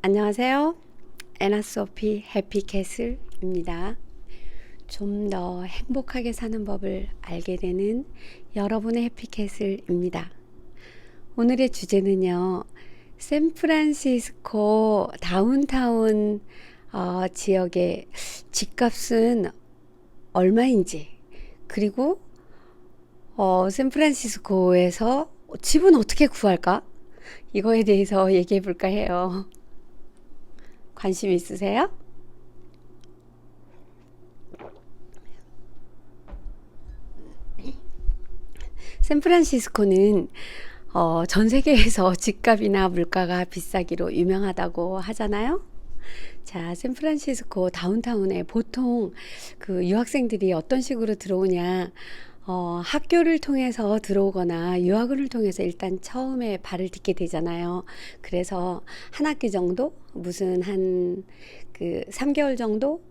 안녕하세요. 에나소피 해피캐슬입니다. 좀 더 행복하게 사는 법을 알게 되는 여러분의 해피캐슬입니다. 오늘의 주제는요, 샌프란시스코 다운타운 지역의 집값은 얼마인지, 그리고 샌프란시스코에서 집은 어떻게 구할까? 이거에 대해서 얘기해 볼까 해요. 관심 있으세요? 샌프란시스코는 전 세계에서 집값이나 물가가 비싸기로 유명하다고 하잖아요. 자, 샌프란시스코 다운타운에 보통 그 유학생들이 어떤 식으로 들어오냐, 학교를 통해서 들어오거나 유학을 통해서 일단 처음에 발을 딛게 되잖아요. 그래서 한 학기 정도, 무슨 한 그 3개월 정도,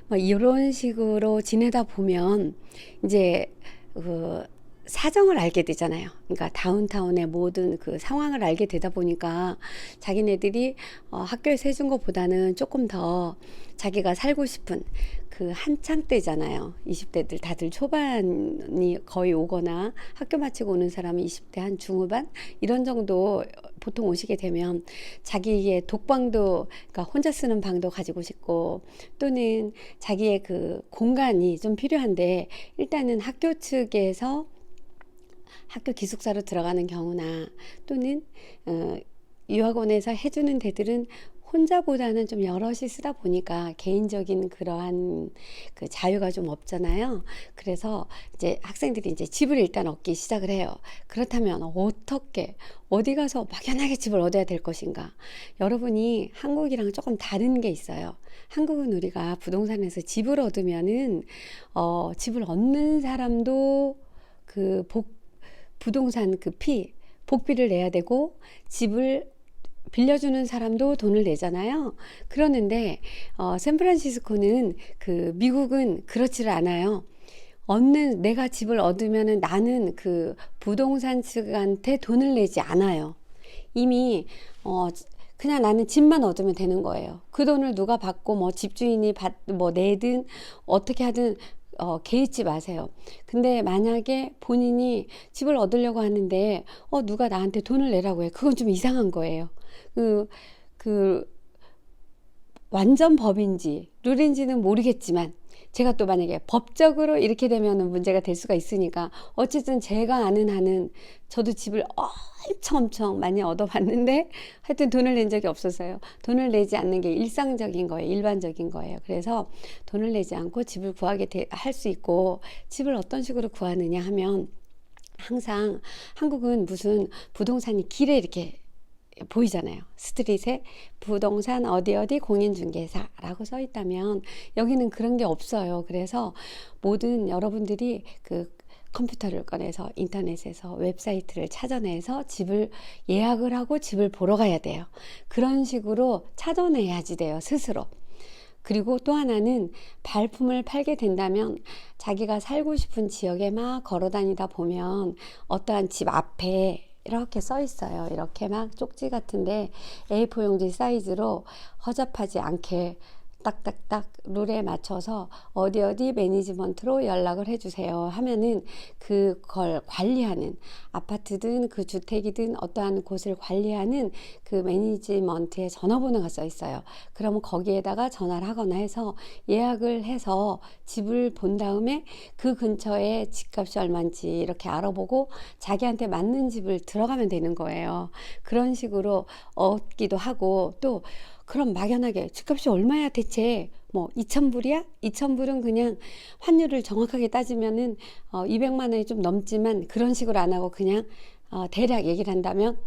뭐 이런 식으로 지내다 보면 이제 그 사정을 알게 되잖아요. 그러니까 다운타운의 모든 그 상황을 알게 되다 보니까 자기네들이 학교에서 해준 것보다는 조금 더 자기가 살고 싶은 그 한창 때잖아요. 20대들 다들 초반이 거의 오거나 학교 마치고 오는 사람은 20대 한 중후반 이런 정도 보통 오시게 되면 자기의 독방도, 그러니까 혼자 쓰는 방도 가지고 싶고, 또는 자기의 그 공간이 좀 필요한데 일단은 학교 측에서 학교 기숙사로 들어가는 경우나, 또는 유학원에서 해주는 데들은 혼자보다는 좀 여럿이 쓰다 보니까 개인적인 그러한 그 자유가 좀 없잖아요. 그래서 이제 학생들이 이제 집을 일단 얻기 시작을 해요. 그렇다면 어떻게 어디 가서 막연하게 집을 얻어야 될 것인가? 여러분이 한국이랑 조금 다른 게 있어요. 한국은 우리가 부동산에서 집을 얻으면은 집을 얻는 사람도 그 부동산 그 복비를 내야 되고, 집을 빌려주는 사람도 돈을 내잖아요. 그러는데 샌프란시스코는 그 미국은 그렇지를 않아요. 내가 집을 얻으면은 나는 그 부동산 측한테 돈을 내지 않아요. 이미 그냥 나는 집만 얻으면 되는 거예요. 그 돈을 누가 받고 뭐 집주인이 뭐 내든 어떻게 하든 개의치 마세요. 근데 만약에 본인이 집을 얻으려고 하는데 누가 나한테 돈을 내라고 해. 그건 좀 이상한 거예요. 그, 그 완전 법인지 룰인지는 모르겠지만, 제가 또 만약에 법적으로 이렇게 되면 문제가 될 수가 있으니까, 어쨌든 제가 아는 한은 저도 집을 엄청 많이 얻어봤는데 하여튼 돈을 낸 적이 없어서요. 돈을 내지 않는 게 일상적인 거예요. 일반적인 거예요. 그래서 돈을 내지 않고 집을 구하게 할 수 있고, 집을 어떤 식으로 구하느냐 하면, 항상 한국은 무슨 부동산이 길에 이렇게 보이잖아요. 스트릿에 부동산 어디 공인중개사라고 써 있다면, 여기는 그런 게 없어요. 그래서 모든 여러분들이 그 컴퓨터를 꺼내서 인터넷에서 웹사이트를 찾아내서 집을 예약을 하고 집을 보러 가야 돼요. 그런 식으로 찾아내야지 돼요, 스스로. 그리고 또 하나는, 발품을 팔게 된다면 자기가 살고 싶은 지역에 막 걸어 다니다 보면 어떠한 집 앞에 이렇게 써 있어요. 이렇게 막 쪽지 같은데 A4 용지 사이즈로 허접하지 않게 딱딱딱 룰에 맞춰서 어디 매니지먼트로 연락을 해주세요 하면은, 그걸 관리하는, 아파트든 그 주택이든 어떠한 곳을 관리하는 그 매니지먼트에 전화번호가 써 있어요. 그러면 거기에다가 전화를 하거나 해서 예약을 해서 집을 본 다음에 그 근처에 집값이 얼마인지 이렇게 알아보고 자기한테 맞는 집을 들어가면 되는 거예요. 그런 식으로 얻기도 하고, 또 그럼 막연하게 집값이 얼마야 대체, 뭐 2,000불이야? 2,000불은 그냥 환율을 정확하게 따지면은 200만 원이 좀 넘지만, 그런 식으로 안 하고 그냥 대략 얘기를 한다면,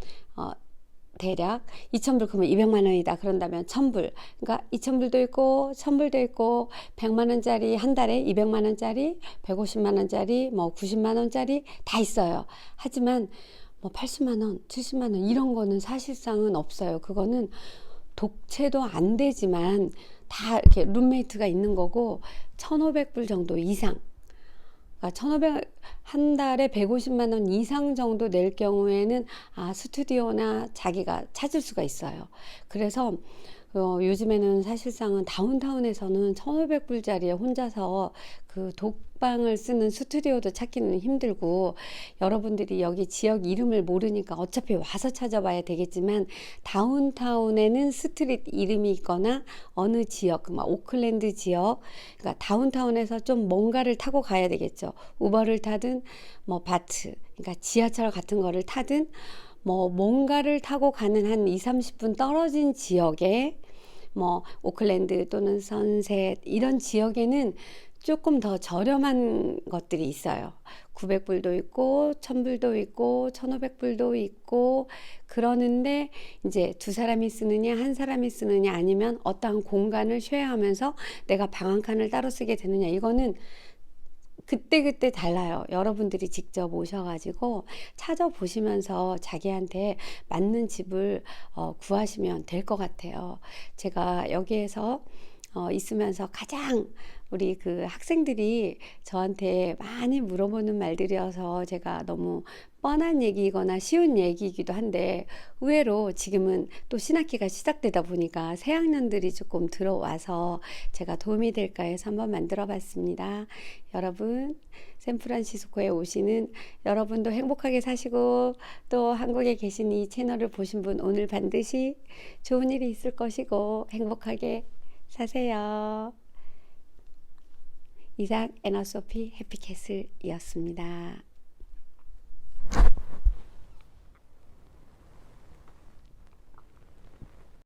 대략 2,000불 그러면 200만 원이다 그런다면 1,000불, 그러니까 2,000불도 있고 1,000불도 있고, 100만 원짜리 한 달에 200만 원짜리, 150만 원짜리, 뭐 90만 원짜리 다 있어요. 하지만 뭐 80만 원, 70만 원 이런 거는 사실상은 없어요. 그거는 독채도 안 되지만 다 이렇게 룸메이트가 있는 거고, 1,500불 정도 이상, 그러니까 1,500, 한 달에 150만 원 이상 정도 낼 경우에는 스튜디오나 자기가 찾을 수가 있어요. 그래서 요즘에는 사실상은 다운타운에서는 1,500불짜리에 혼자서 그 독방을 쓰는 스튜디오도 찾기는 힘들고, 여러분들이 여기 지역 이름을 모르니까 어차피 와서 찾아봐야 되겠지만, 다운타운에는 스트릿 이름이 있거나 어느 지역, 막 오클랜드 지역, 그러니까 다운타운에서 좀 뭔가를 타고 가야 되겠죠. 우버를 타든 뭐 바트, 그러니까 지하철 같은 거를 타든 뭐 뭔가를 타고 가는 한 2, 30분 떨어진 지역에, 뭐 오클랜드 또는 선셋 이런 지역에는 조금 더 저렴한 것들이 있어요. 900불도 있고 1000불도 있고 1500불도 있고 그러는데, 이제 두 사람이 쓰느냐 한 사람이 쓰느냐 아니면 어떠한 공간을 쉐어하면서 내가 방 한 칸을 따로 쓰게 되느냐, 이거는 그때그때 달라요. 여러분들이 직접 오셔가지고 찾아보시면서 자기한테 맞는 집을 구하시면 될 것 같아요. 제가 여기에서 있으면서 가장 우리 그 학생들이 저한테 많이 물어보는 말들이어서 제가 너무 뻔한 얘기거나 쉬운 얘기이기도 한데, 의외로 지금은 또 신학기가 시작되다 보니까 새 학년들이 조금 들어와서 제가 도움이 될까 해서 한번 만들어 봤습니다. 여러분, 샌프란시스코에 오시는 여러분도 행복하게 사시고, 또 한국에 계신 이 채널을 보신 분 오늘 반드시 좋은 일이 있을 것이고 행복하게 사세요. 이상 애나소피 해피캐슬이었습니다.